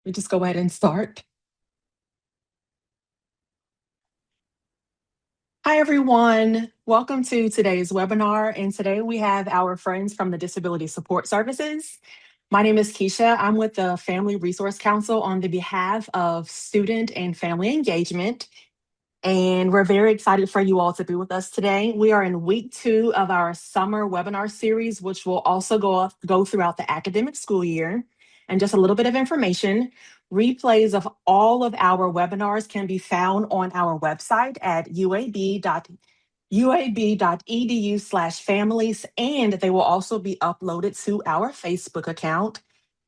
We just go ahead and start. Hi, everyone. Welcome to today's webinar. And today we have our friends from the Disability Support Services. My name is Keisha. I'm with the Family Resource Council on the behalf of Student and Family Engagement. And we're very excited for you all to be with us today. We are in week 2 of our summer webinar series, which will also go throughout the academic school year. And just a little bit of information, replays of all of our webinars can be found on our website at uab.edu/families, and they will also be uploaded to our Facebook account.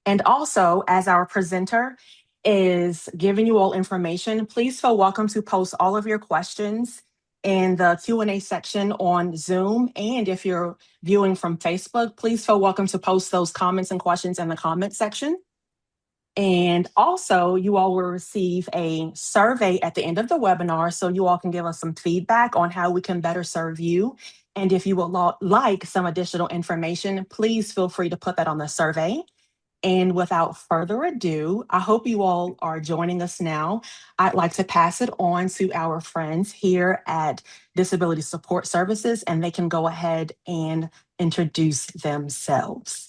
And also, as our presenter is giving you all information, please feel welcome to post all of your questions in the Q&A section on Zoom. And if you're viewing from Facebook, please feel welcome to post those comments and questions in the comment section. And also, you all will receive a survey at the end of the webinar, so you all can give us some feedback on how we can better serve you. And if you would like some additional information, please feel free to put that on the survey. And without further ado, I hope you all are joining us now. I'd like to pass it on to our friends here at Disability Support Services, and they can go ahead and introduce themselves.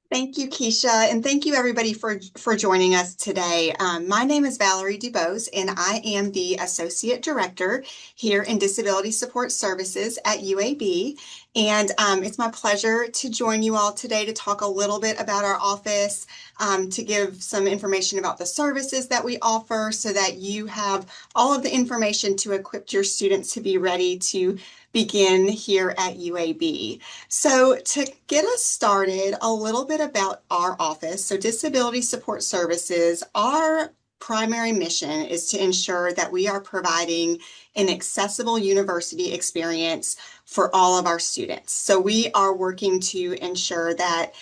Thank you, Keisha, and thank you everybody for joining us today. My name is Valerie Dubose, and I am the Associate Director here in Disability Support Services at UAB. And it's my pleasure to join you all today to talk a little bit about our office, to give some information about the services that we offer so that you have all of the information to equip your students to be ready to begin here at UAB. So to get us started, a little bit about our office. So Disability Support Services, our primary mission is to ensure that we are providing an accessible university experience for all of our students. So we are working to ensure that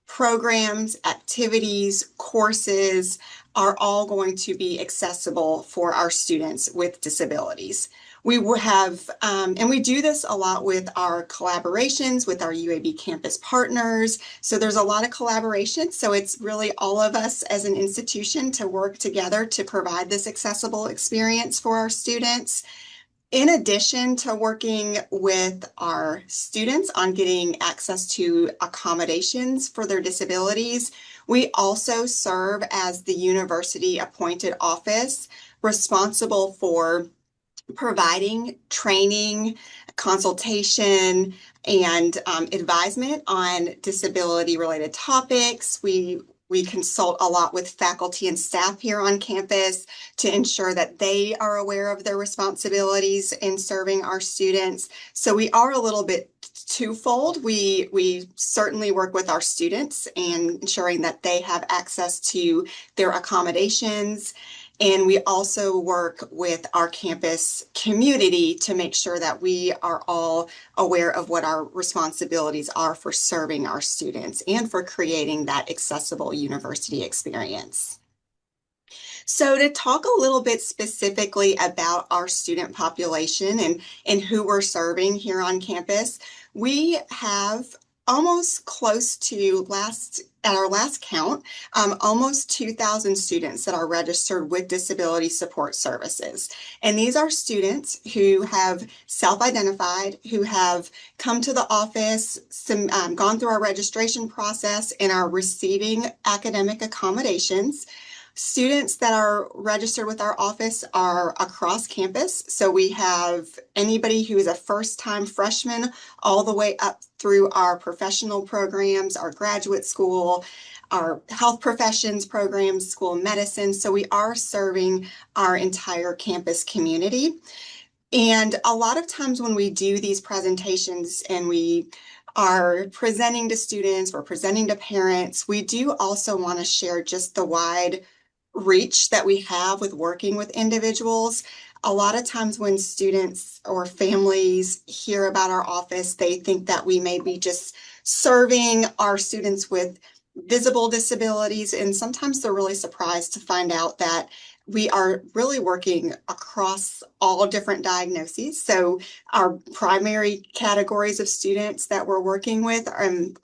programs, activities, courses are all going to be accessible for our students with disabilities. We will have, and we do this a lot with our collaborations with our UAB campus partners. So there's a lot of collaboration. So it's really all of us as an institution to work together to provide this accessible experience for our students. In addition to working with our students on getting access to accommodations for their disabilities, we also serve as the university appointed office responsible for providing training, consultation, and advisement on disability-related topics. We consult a lot with faculty and staff here on campus to ensure that they are aware of their responsibilities in serving our students. So we are a little bit twofold. We certainly work with our students and ensuring that they have access to their accommodations. And we also work with our campus community to make sure that we are all aware of what our responsibilities are for serving our students and for creating that accessible university experience. So to talk a little bit specifically about our student population and who we're serving here on campus, we have almost close to at our last count, almost 2,000 students that are registered with Disability Support Services. And these are students who have self-identified, who have come to the office, gone through our registration process, and are receiving academic accommodations. Students that are registered with our office are across campus. So we have anybody who is a first-time freshman all the way up through our professional programs, our graduate school, our health professions programs, school of medicine. So we are serving our entire campus community. And a lot of times when we do these presentations and we are presenting to students, we're presenting to parents, we do also want to share just the wide reach that we have with working with individuals. A lot of times when students or families hear about our office, they think that we may be just serving our students with visible disabilities, and sometimes they're really surprised to find out that we are really working across all different diagnoses. So our primary categories of students that we're working with,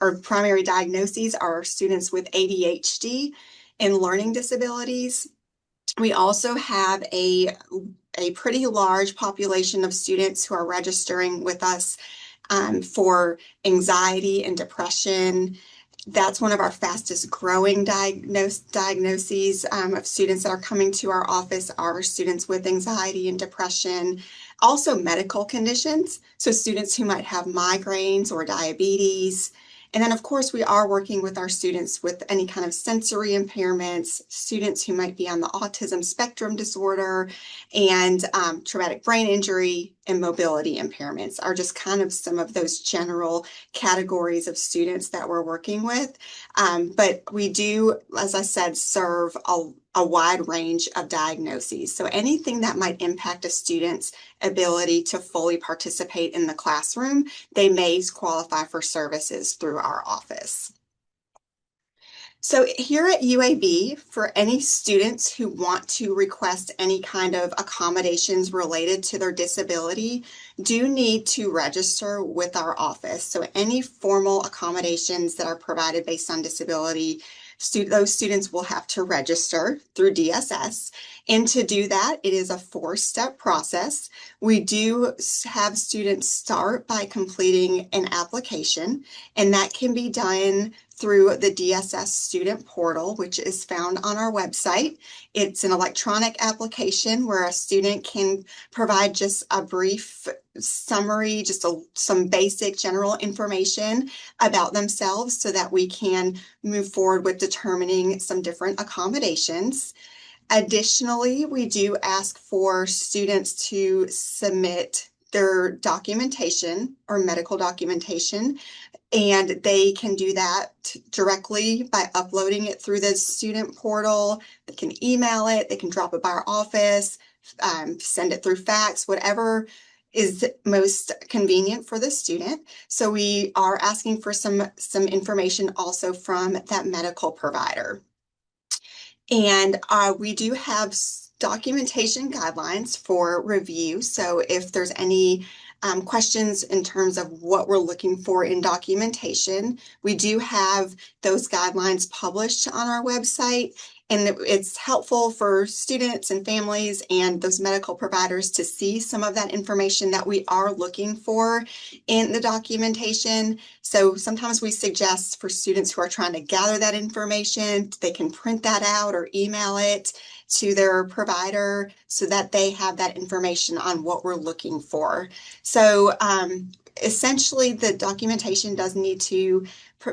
our primary diagnoses are students with ADHD and learning disabilities. We also have a pretty large population of students who are registering with us for anxiety and depression. That's one of our fastest growing diagnoses of students that are coming to our office are students with anxiety and depression. Also medical conditions, so students who might have migraines or diabetes. And then, of course, we are working with our students with any kind of sensory impairments, students who might be on the autism spectrum disorder, and traumatic brain injury and mobility impairments are just kind of some of those general categories of students that we're working with. But we do, as I said, serve a wide range of diagnoses. So anything that might impact a student's ability to fully participate in the classroom, they may qualify for services through our office. So here at UAB, for any students who want to request any kind of accommodations related to their disability, do need to register with our office. So any formal accommodations that are provided based on disability, those students will have to register through DSS. And to do that, it is a 4-step process. We do have students start by completing an application, and that can be done through the DSS student portal, which is found on our website. It's an electronic application where a student can provide just a brief summary, just some basic general information about themselves so that we can move forward with determining some different accommodations. Additionally, we do ask for students to submit their documentation or medical documentation, and they can do that directly by uploading it through the student portal. They can email it, they can drop it by our office, send it through fax, whatever is most convenient for the student. So we are asking for some information also from that medical provider. And we do have documentation guidelines for review. So if there's any questions in terms of what we're looking for in documentation, we do have those guidelines published on our website. And it's helpful for students and families and those medical providers to see some of that information that we are looking for in the documentation. So sometimes we suggest for students who are trying to gather that information, they can print that out or email it to their provider so that they have that information on what we're looking for. So essentially, the documentation does need to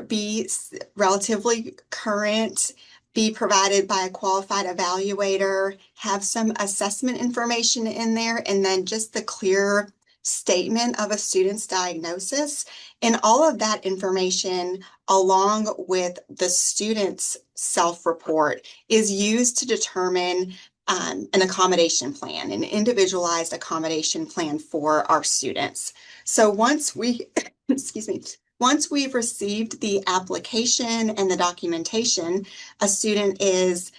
be relatively current, be provided by a qualified evaluator, have some assessment information in there, and then just the clear statement of a student's diagnosis. And all of that information, along with the student's self-report, is used to determine an accommodation plan, an individualized accommodation plan for our students. So once we, excuse me, once we've received the application and the documentation, a student is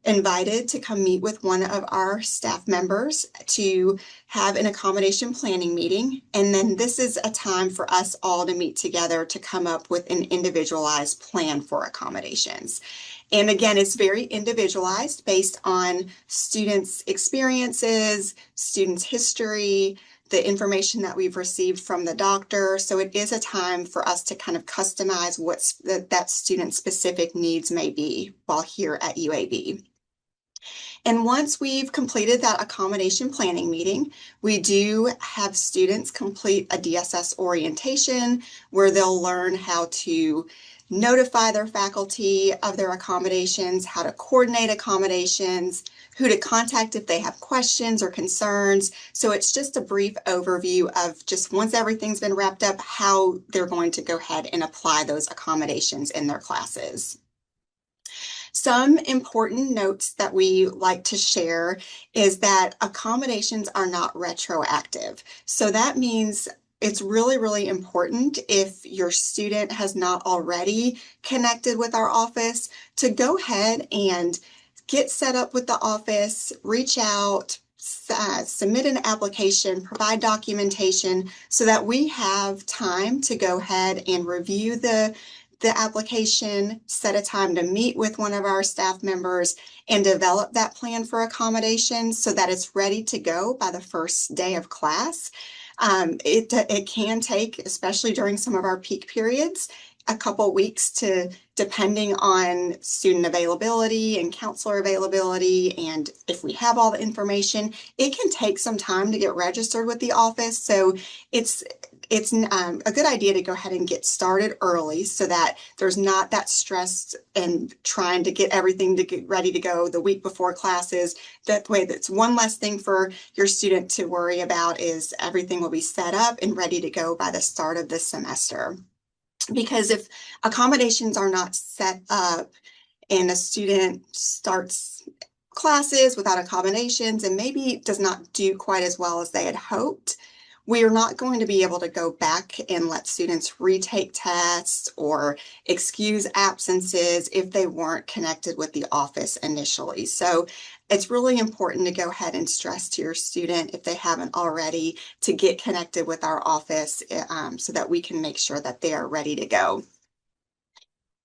invited to come meet with one of our staff members to have an accommodation planning meeting. And then this is a time for us all to meet together to come up with an individualized plan for accommodations. And again, it's very individualized based on students' experiences, students' history, the information that we've received from the doctor. So it is a time for us to kind of customize what that student's specific needs may be while here at UAB. And once we've completed that accommodation planning meeting, we do have students complete a DSS orientation where they'll learn how to notify their faculty of their accommodations, how to coordinate accommodations, who to contact if they have questions or concerns. So it's just a brief overview of just once everything's been wrapped up, how they're going to go ahead and apply those accommodations in their classes. Some important notes that we like to share is that accommodations are not retroactive. So that means it's really, really important if your student has not already connected with our office to go ahead and get set up with the office, reach out, submit an application, provide documentation so that we have time to go ahead and review the the application, set a time to meet with one of our staff members, and develop that plan for accommodation so that it's ready to go by the first day of class. It can take, especially during some of our peak periods, a couple weeks to, depending on student availability and counselor availability, and if we have all the information, it can take some time to get registered with the office. So it's a good idea to go ahead and get started early so that there's not that stress and trying to get everything to get ready to go the week before classes. That way, that's one less thing for your student to worry about, is everything will be set up and ready to go by the start of the semester. Because if accommodations are not set up and a student starts classes without accommodations and maybe does not do quite as well as they had hoped, we are not going to be able to go back and let students retake tests or excuse absences if they weren't connected with the office initially. So it's really important to go ahead and stress to your student, if they haven't already, to get connected with our office so that we can make sure that they are ready to go.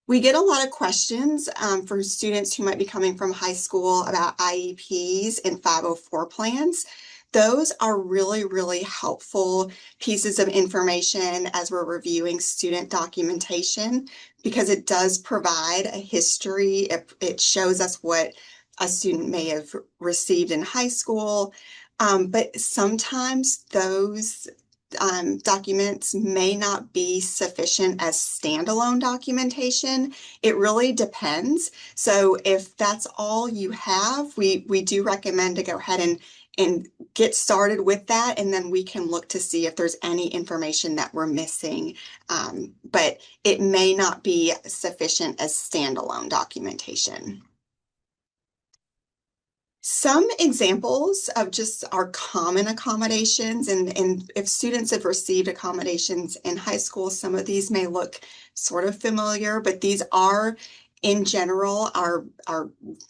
We get a lot of questions from students who might be coming from high school about IEPs and 504 plans. Those are really, really helpful pieces of information as we're reviewing student documentation, because it does provide a history. It shows us what a student may have received in high school, but sometimes those documents may not be sufficient as standalone documentation. It really depends. So if that's all you have, we do recommend to go ahead and get started with that, and then we can look to see if there's any information that we're missing. But it may not be sufficient as standalone documentation. Some examples of just our common accommodations, and if students have received accommodations in high school, some of these may look sort of familiar, but these are, in general, our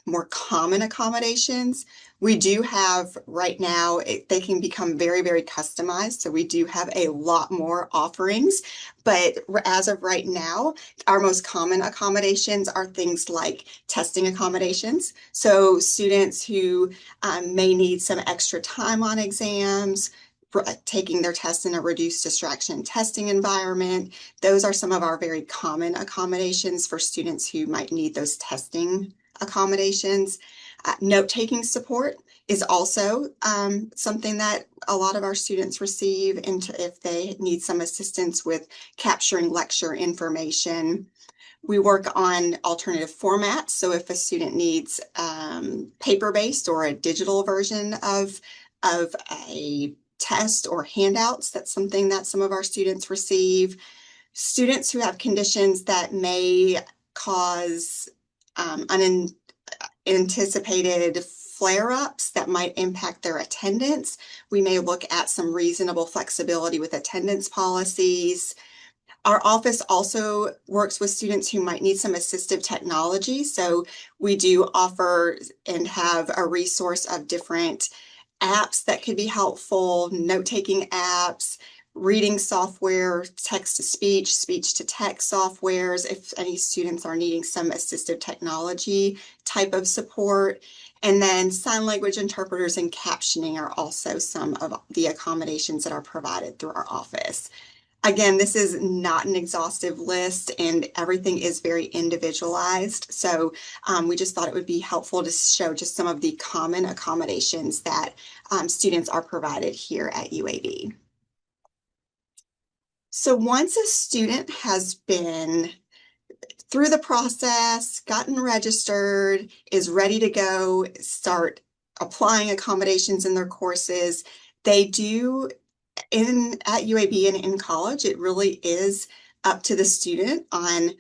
more common accommodations. We do have right now, they can become very, very customized. So we do have a lot more offerings, but as of right now, our most common accommodations are things like testing accommodations. So students who may need some extra time on exams, taking their tests in a reduced distraction testing environment. Those are some of our very common accommodations for students who might need those testing accommodations. Note-taking support is also something that a lot of our students receive if they need some assistance with capturing lecture information. We work on alternative formats. So if a student needs paper-based or a digital version of a test or handouts, that's something that some of our students receive. Students who have conditions that may cause unanticipated flare-ups that might impact their attendance, we may look at some reasonable flexibility with attendance policies. Our office also works with students who might need some assistive technology. So we do offer and have a resource of different apps that could be helpful, note-taking apps, reading software, text-to-speech, speech-to-text softwares, if any students are needing some assistive technology type of support. And then sign language interpreters and captioning are also some of the accommodations that are provided through our office. Again, this is not an exhaustive list, and everything is very individualized. So we just thought it would be helpful to show just some of the common accommodations that students are provided here at UAB. So once a student has been through the process, gotten registered, is ready to go, start applying accommodations in their courses, they do at UAB and in college, it really is up to the student on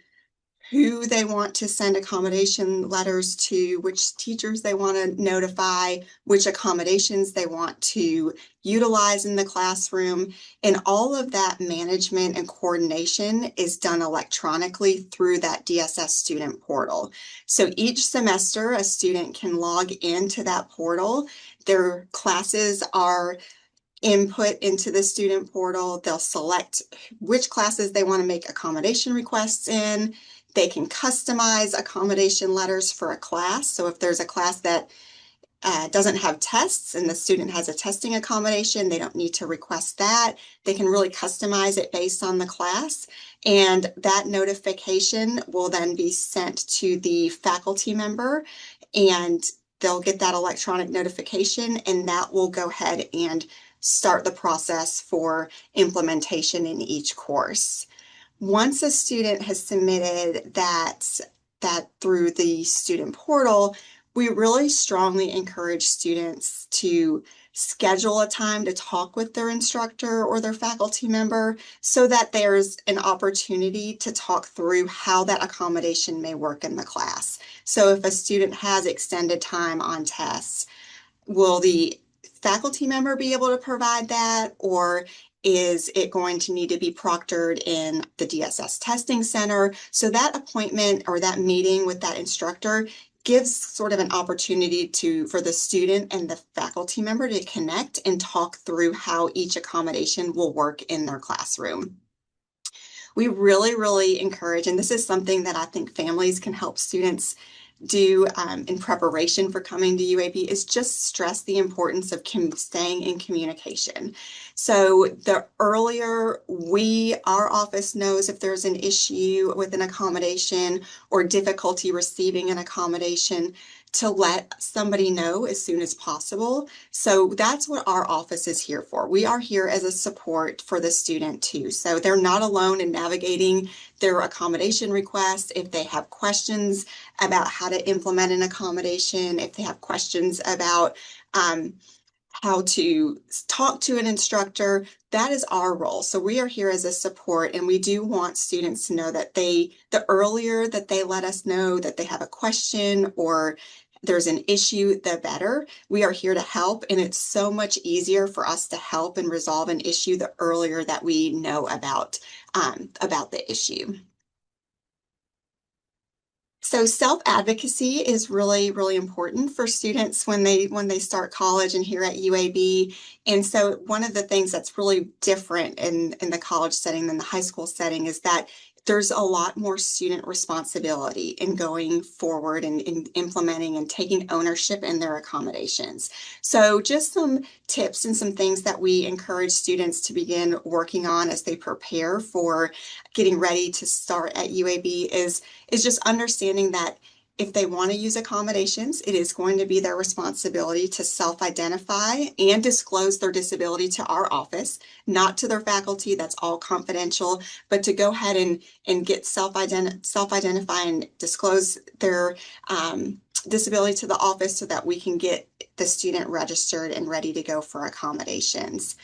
who they want to send accommodation letters to, which teachers they want to notify, which accommodations they want to utilize in the classroom. And all of that management and coordination is done electronically through that DSS student portal. So each semester, a student can log into that portal. Their classes are input into the student portal. They'll select which classes they want to make accommodation requests in. They can customize accommodation letters for a class. So if there's a class that doesn't have tests and the student has a testing accommodation, they don't need to request that. They can really customize it based on the class. And that notification will then be sent to the faculty member, and they'll get that electronic notification, and that will go ahead and start the process for implementation in each course. Once a student has submitted that through the student portal, we really strongly encourage students to schedule a time to talk with their instructor or their faculty member so that there's an opportunity to talk through how that accommodation may work in the class. So if a student has extended time on tests, will the faculty member be able to provide that, or is it going to need to be proctored in the DSS testing center? So that appointment or that meeting with that instructor gives sort of an opportunity for the student and the faculty member to connect and talk through how each accommodation will work in their classroom. We really, really encourage, and this is something that I think families can help students do in preparation for coming to UAB, is just stress the importance of staying in communication. So the earlier our office knows if there's an issue with an accommodation or difficulty receiving an accommodation, to let somebody know as soon as possible. So that's what our office is here for. We are here as a support for the student too. So they're not alone in navigating their accommodation requests. If they have questions about how to implement an accommodation, if they have questions about how to talk to an instructor, that is our role. So we are here as a support, and we do want students to know that the earlier that they let us know that they have a question or there's an issue, the better. We are here to help, and it's so much easier for us to help and resolve an issue the earlier that we know about the issue. So self-advocacy is really, really important for students when they start college and here at UAB. And so one of the things that's really different in the college setting than the high school setting is that there's a lot more student responsibility in going forward and in implementing and taking ownership in their accommodations. So just some tips and some things that we encourage students to begin working on as they prepare for getting ready to start at UAB is just understanding that if they want to use accommodations, it is going to be their responsibility to self-identify and disclose their disability to our office, not to their faculty. That's all confidential, but to go ahead and get self-identify and disclose their disability to the office so that we can get the student registered and ready to go for accommodations.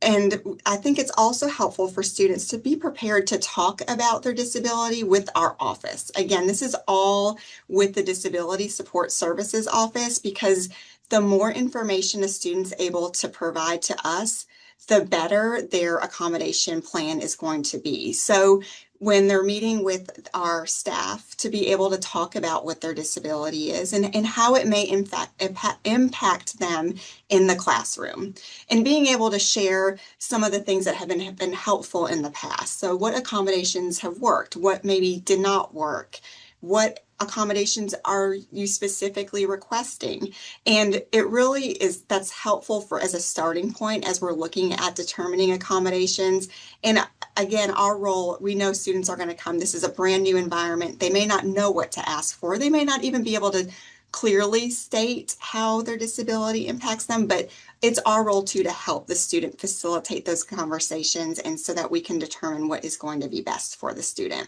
And I think it's also helpful for students to be prepared to talk about their disability with our office. Again, this is all with the Disability Support Services office, because the more information a student's able to provide to us, the better their accommodation plan is going to be. So when they're meeting with our staff, to be able to talk about what their disability is and how it may in fact impact them in the classroom, and being able to share some of the things that have been helpful in the past. So what accommodations have worked, what maybe did not work, what accommodations are you specifically requesting? And it really is, that's helpful as a starting point as we're looking at determining accommodations. And again, our role, we know students are going to come. This is a brand new environment. They may not know what to ask for. They may not even be able to clearly state how their disability impacts them, but it's our role too to help the student facilitate those conversations, and so that we can determine what is going to be best for the student.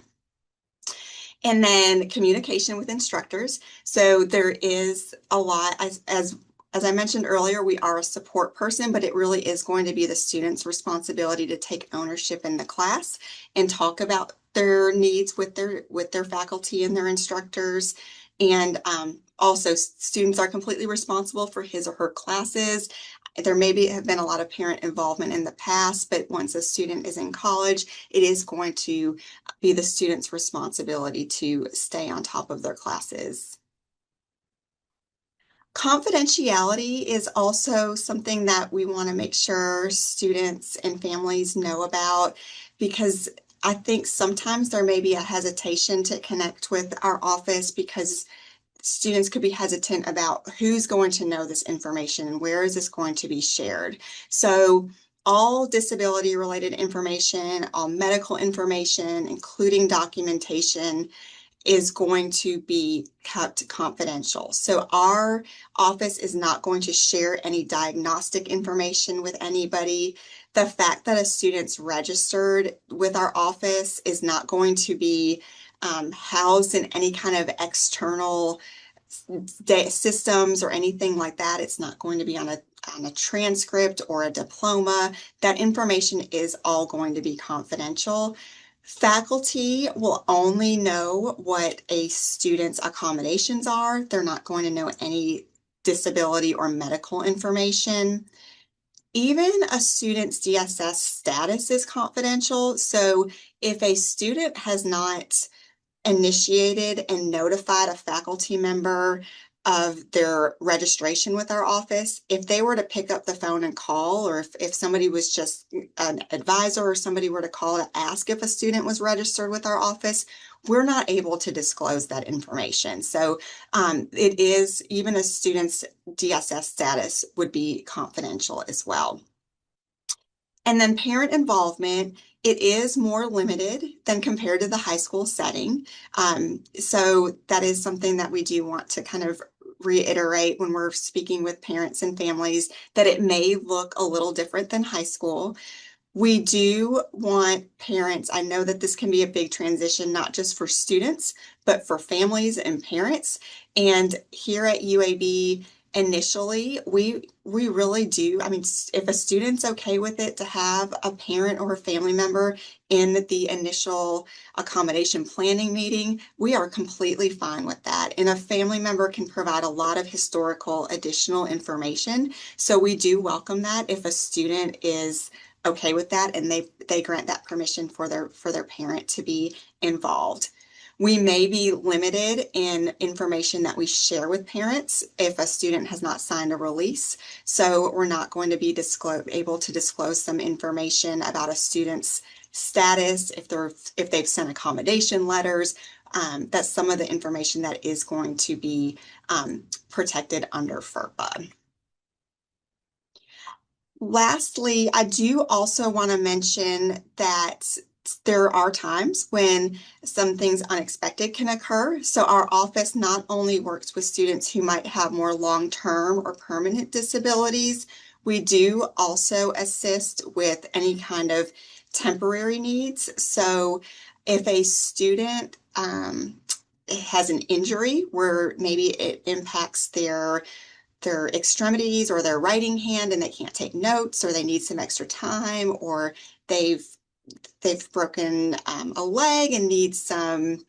And then communication with instructors. So there is a lot, as I mentioned earlier, we are a support person, but it really is going to be the student's responsibility to take ownership in the class and talk about their needs with their faculty and their instructors. And also, students are completely responsible for his or her classes. There have been a lot of parent involvement in the past, but once a student is in college, it is going to be the student's responsibility to stay on top of their classes. Confidentiality is also something that we want to make sure students and families know about, because I think sometimes there may be a hesitation to connect with our office because students could be hesitant about who's going to know this information and where is this going to be shared. So all disability related information, all medical information, including documentation, is going to be kept confidential. So our office is not going to share any diagnostic information with anybody. The fact that a student's registered with our office is not going to be housed in any kind of external systems or anything like that. It's not going to be on a transcript or a diploma. That information is all going to be confidential. Faculty will only know what a student's accommodations are. They're not going to know any disability or medical information. Even a student's DSS status is confidential. So if a student has not initiated and notified a faculty member of their registration with our office, if they were to pick up the phone and call, or if somebody was just an advisor or somebody were to call to ask if a student was registered with our office, we're not able to disclose that information. So it is, even a student's DSS status would be confidential as well. And then parent involvement, it is more limited than compared to the high school setting. So that is something that we do want to kind of reiterate when we're speaking with parents and families, that it may look a little different than high school. We do want parents, I know that this can be a big transition, not just for students, but for families and parents. And here at UAB, initially, we really do. I mean, if a student's okay with it to have a parent or a family member in the initial accommodation planning meeting, we are completely fine with that. And a family member can provide a lot of historical additional information. So we do welcome that if a student is okay with that and they grant that permission for their parent to be involved. We may be limited in information that we share with parents if a student has not signed a release. So we're not going to be able to disclose some information about a student's status, if they've sent accommodation letters. That's some of the information that is going to be protected under FERPA. Lastly, I do also want to mention that there are times when some things unexpected can occur. So our office not only works with students who might have more long-term or permanent disabilities, we do also assist with any kind of temporary needs. So if a student has an injury where maybe it impacts their extremities or their writing hand and they can't take notes, or they need some extra time, or they've broken a leg and need some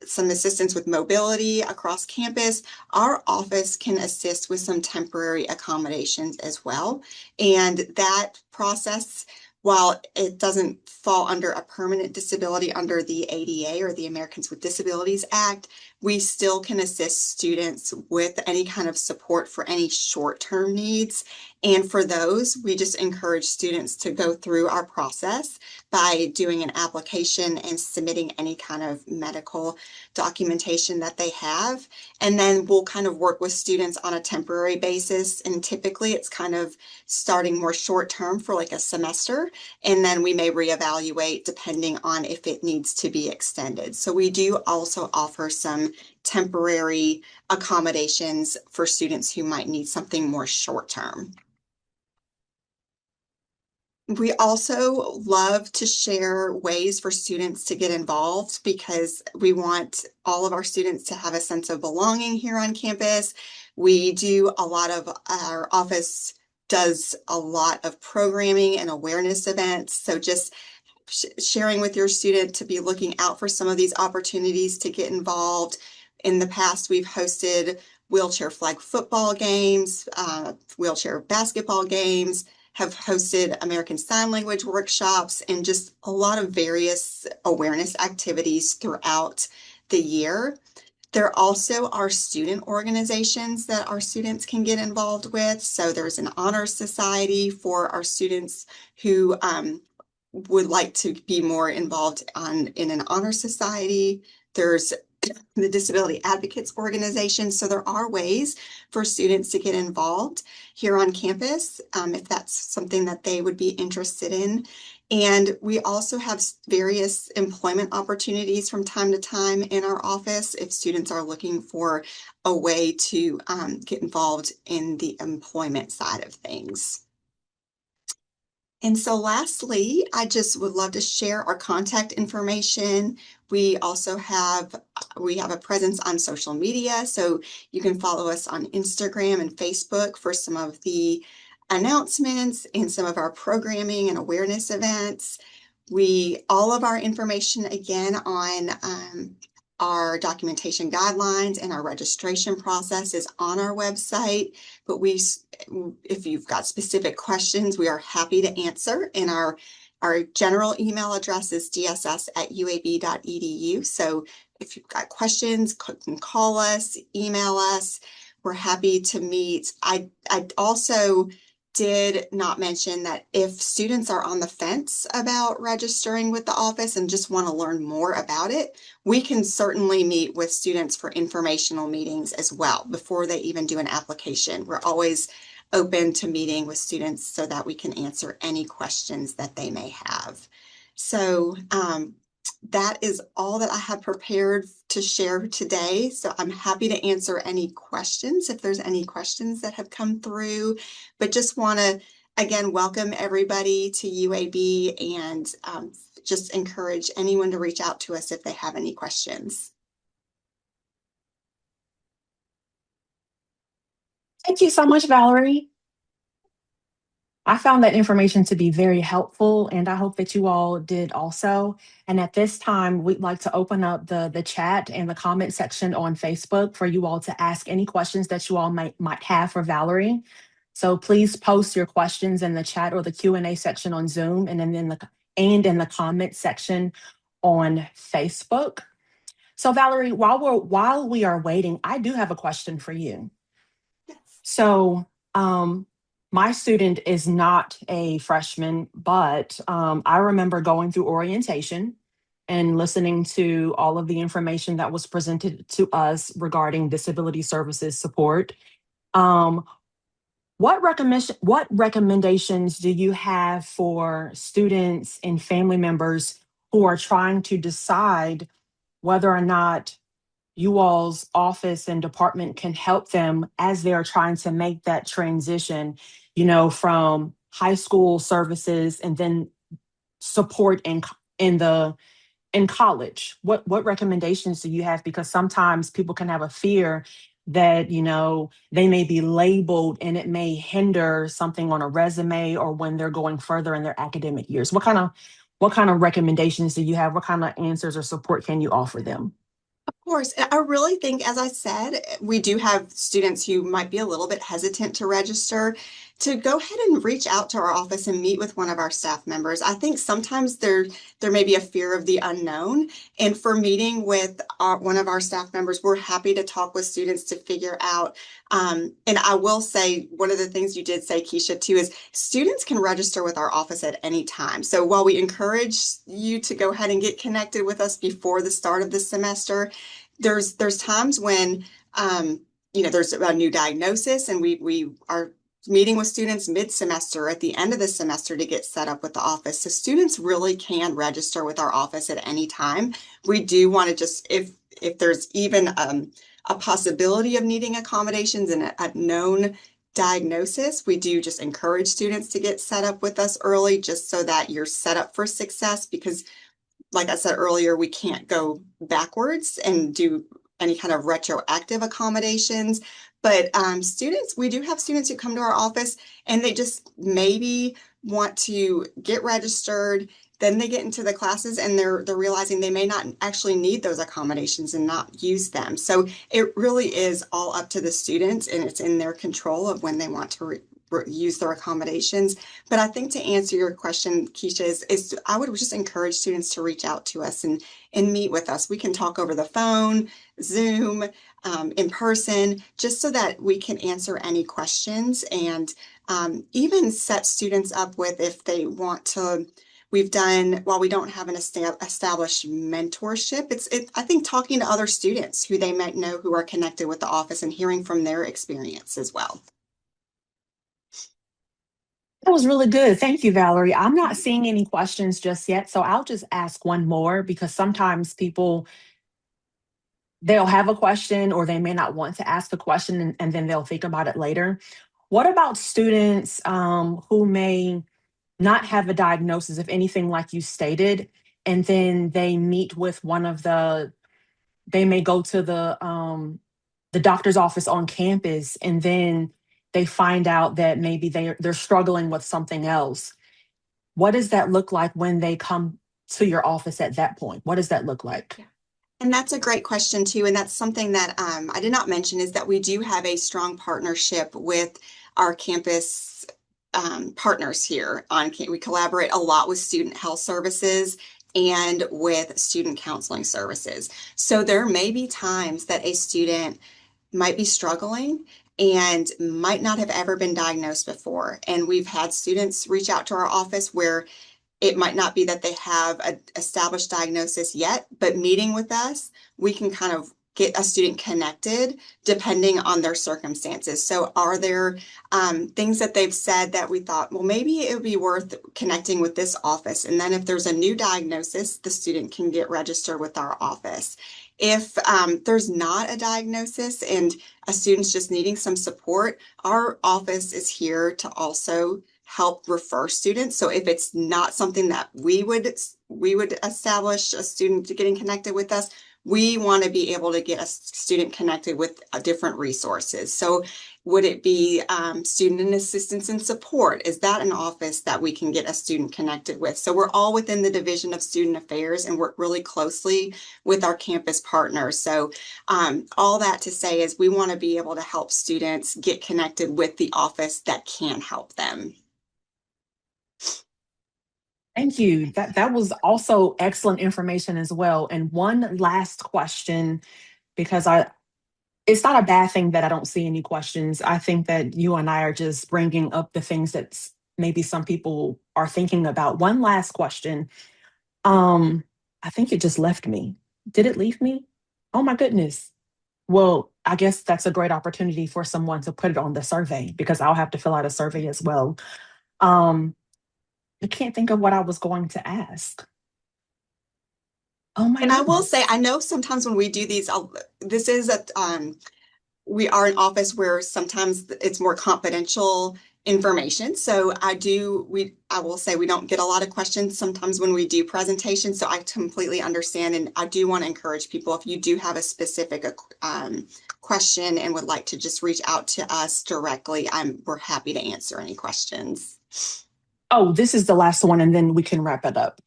assistance with mobility across campus, our office can assist with some temporary accommodations as well. And that process, while it doesn't fall under a permanent disability under the ADA or the Americans with Disabilities Act, we still can assist students with any kind of support for any short-term needs. And for those, we just encourage students to go through our process by doing an application and submitting any kind of medical documentation that they have. And then we'll kind of work with students on a temporary basis. And typically it's kind of starting more short-term for like a semester. And then we may reevaluate depending on if it needs to be extended. So we do also offer some temporary accommodations for students who might need something more short-term. We also love to share ways for students to get involved, because we want all of our students to have a sense of belonging here on campus. We do a lot of, our office does a lot of programming and awareness events. So just sharing with your student to be looking out for some of these opportunities to get involved. In the past, we've hosted wheelchair flag football games, wheelchair basketball games, have hosted American Sign Language workshops, and just a lot of various awareness activities throughout the year. There also are student organizations that our students can get involved with. So there's an honor society for our students who would like to be more involved in an honor society. There's the Disability Advocates Organization. So there are ways for students to get involved here on campus if that's something that they would be interested in. And we also have various employment opportunities from time to time in our office if students are looking for a way to get involved in the employment side of things. And so lastly, I just would love to share our contact information. We also have a presence on social media, so you can follow us on Instagram and Facebook for some of the announcements and some of our programming and awareness events. All of our information again on our documentation guidelines and our registration process is on our website, but if you've got specific questions, we are happy to answer. And our general email address is dss@uab.edu. So if you've got questions, you can call us, email us. We're happy to meet. I also did not mention that if students are on the fence about registering with the office and just want to learn more about it, we can certainly meet with students for informational meetings as well before they even do an application. We're always open to meeting with students so that we can answer any questions that they may have. So that is all that I have prepared to share today. So I'm happy to answer any questions if there's any questions that have come through, but just want to again welcome everybody to UAB and just encourage anyone to reach out to us if they have any questions. Thank you so much, Valerie. I found that information to be very helpful, and I hope that you all did also. And at this time, we'd like to open up the chat and the comment section on Facebook for you all to ask any questions that you all might have for Valerie. So please post your questions in the chat or the Q&A section on Zoom, and then in the comment section on Facebook. So Valerie, while we are waiting, I do have a question for you. Yes. So my student is not a freshman, but I remember going through orientation and listening to all of the information that was presented to us regarding disability services support. What recommendations do you have for students and family members who are trying to decide whether or not you all's office and department can help them as they're trying to make that transition, from high school services and then support in college? What recommendations do you have? Because sometimes people can have a fear that, they may be labeled and it may hinder something on a resume or when they're going further in their academic years. What kind of recommendations do you have? What kind of answers or support can you offer them? Of course, I really think, as I said, we do have students who might be a little bit hesitant to register, to go ahead and reach out to our office and meet with one of our staff members. I think sometimes there may be a fear of the unknown, and for meeting with one of our staff members, we're happy to talk with students to figure out. And I will say, one of the things you did say, Keisha, too, is students can register with our office at any time. So while we encourage you to go ahead and get connected with us before the start of the semester, there's times when there's a new diagnosis, and we are meeting with students mid-semester at the end of the semester to get set up with the office. So students really can register with our office at any time. We do want to just, if there's even a possibility of needing accommodations and a known diagnosis, we do just encourage students to get set up with us early, just so that you're set up for success, because like I said earlier, we can't go backwards and do any kind of retroactive accommodations. But we do have students who come to our office and they just maybe want to get registered. Then they get into the classes and they're realizing they may not actually need those accommodations and not use them. So it really is all up to the students, and it's in their control of when they want to use their accommodations. But I think to answer your question, Keisha, is I would just encourage students to reach out to us and meet with us. We can talk over the phone, Zoom, in person, just so that we can answer any questions and even set students up with if they want to. We've done, while we don't have an established mentorship, I think talking to other students who they might know who are connected with the office and hearing from their experience as well. That was really good. Thank you, Valerie. I'm not seeing any questions just yet, so I'll just ask one more because sometimes people they'll have a question or they may not want to ask a question and then they'll think about it later. What about students who may not have a diagnosis, if anything, like you stated, and then they meet with they may go to the doctor's office on campus, and then they find out that maybe they're struggling with something else. What does that look like when they come to your office at that point? What does that look like? Yeah. And that's a great question too. And that's something that I did not mention is that we do have a strong partnership with our campus partners here on campus. We collaborate a lot with student health services and with student counseling services. So there may be times that a student might be struggling and might not have ever been diagnosed before. And we've had students reach out to our office where it might not be that they have an established diagnosis yet, but meeting with us, we can kind of get a student connected depending on their circumstances. So are there things that they've said that we thought, well, maybe it would be worth connecting with this office. And then if there's a new diagnosis, the student can get registered with our office. If there's not a diagnosis and a student's just needing some support, our office is here to also help refer students. So if it's not something that we would establish a student getting connected with us, we want to be able to get a student connected with different resources. So would it be student and assistance and support? Is that an office that we can get a student connected with? So we're all within the Division of Student Affairs and work really closely with our campus partners. So all that to say is we want to be able to help students get connected with the office that can help them. Thank you. That was also excellent information as well. And one last question, because it's not a bad thing that I don't see any questions. I think that you and I are just bringing up the things that maybe some people are thinking about. One last question. I think it just left me. Did it leave me? Oh my goodness. Well, I guess that's a great opportunity for someone to put it on the survey because I'll have to fill out a survey as well. Um, I can't think of what I was going to ask. Oh my And I will goodness. say, I know sometimes when we do these, this is we are an office where sometimes it's more confidential information. So I will say we don't get a lot of questions sometimes when we do presentations. So I completely understand. And I do want to encourage people, if you do have a specific question and would like to just reach out to us directly, we're happy to answer any questions. Oh, this is the last one, and then we can wrap it up.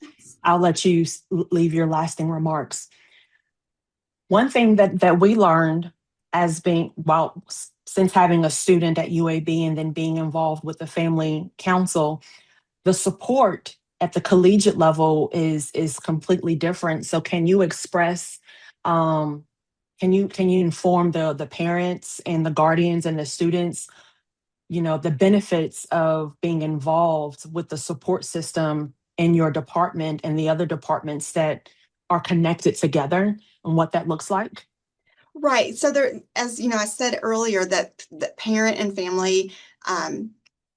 I'll let you leave your lasting remarks. One thing that we learned as since having a student at UAB and then being involved with the family council, the support at the collegiate level is completely different. So can you express, can you inform the parents and the guardians and the students, the benefits of being involved with the support system in your department and the other departments that are connected together and what that looks like? Right. So there, as you know, I said earlier that the parent and family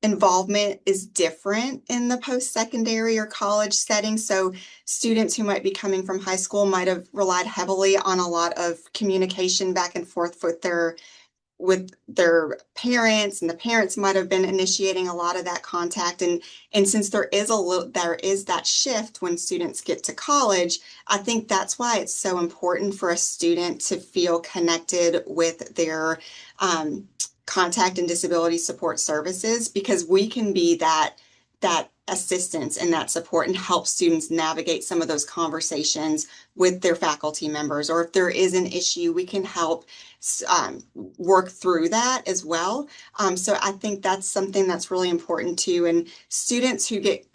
involvement is different in the post-secondary or college setting. So students who might be coming from high school might have relied heavily on a lot of communication back and forth with their parents, and the parents might have been initiating a lot of that contact. And since there is that shift when students get to college, I think that's why it's so important for a student to feel connected with their contact and disability support services, because we can be that assistance and that support and help students navigate some of those conversations with their faculty members. Or if there is an issue, we can help work through that as well. So I think that's something that's really important too. And students who get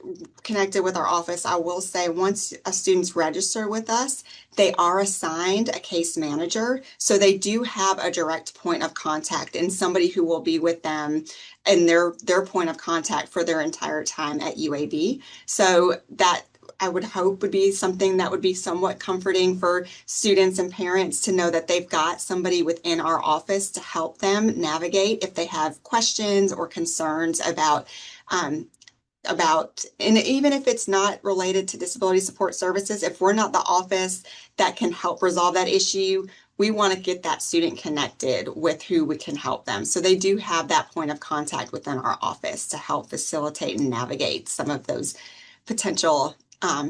connected with our office, I will say once a student's registered with us, they are assigned a case manager. So they do have a direct point of contact and somebody who will be with them and their point of contact for their entire time at UAB. So that I would hope would be something that would be somewhat comforting for students and parents to know that they've got somebody within our office to help them navigate if they have questions or concerns um, and even if it's not related to disability support services, if we're not the office that can help resolve that issue, we want to get that student connected with who we can help them. So they do have that point of contact within our office to help facilitate and navigate some of those potential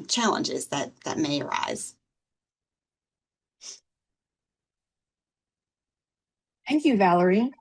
challenges that may arise. Thank you, Valerie.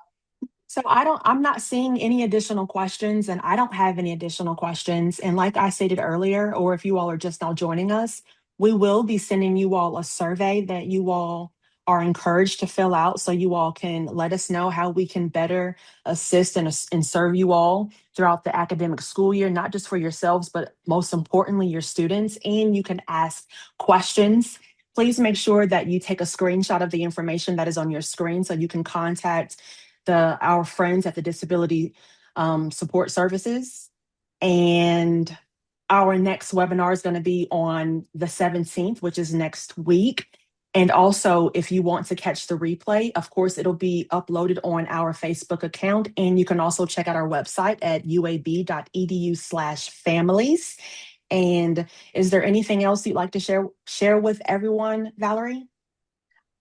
So I'm not seeing any additional questions and I don't have any additional questions. And like I stated earlier, or if you all are just now joining us, we will be sending you all a survey that you all are encouraged to fill out so you all can let us know how we can better assist and serve you all throughout the academic school year, not just for yourselves, but most importantly, your students. And you can ask questions. Please make sure that you take a screenshot of the information that is on your screen so you can contact our friends at the Disability Support Services. And our next webinar is going to be on the 17th, which is next week. And also, if you want to catch the replay, of course, it'll be uploaded on our Facebook account. And you can also check out our website at uab.edu/families. And is there anything else you'd like to share with everyone, Valerie?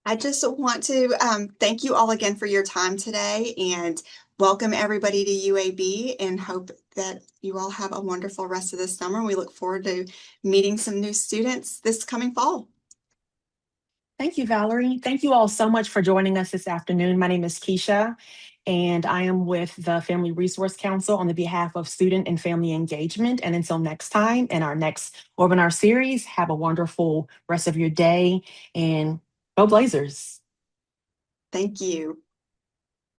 I just want to thank you all again for your time today and welcome everybody to UAB and hope that you all have a wonderful rest of the summer. We look forward to meeting some new students this coming fall. Thank you, Valerie. Thank you all so much for joining us this afternoon. My name is Keisha, and I am with the Family Resource Council on the behalf of Student and Family Engagement. And until next time in our next webinar series, have a wonderful rest of your day and go Blazers. Thank you.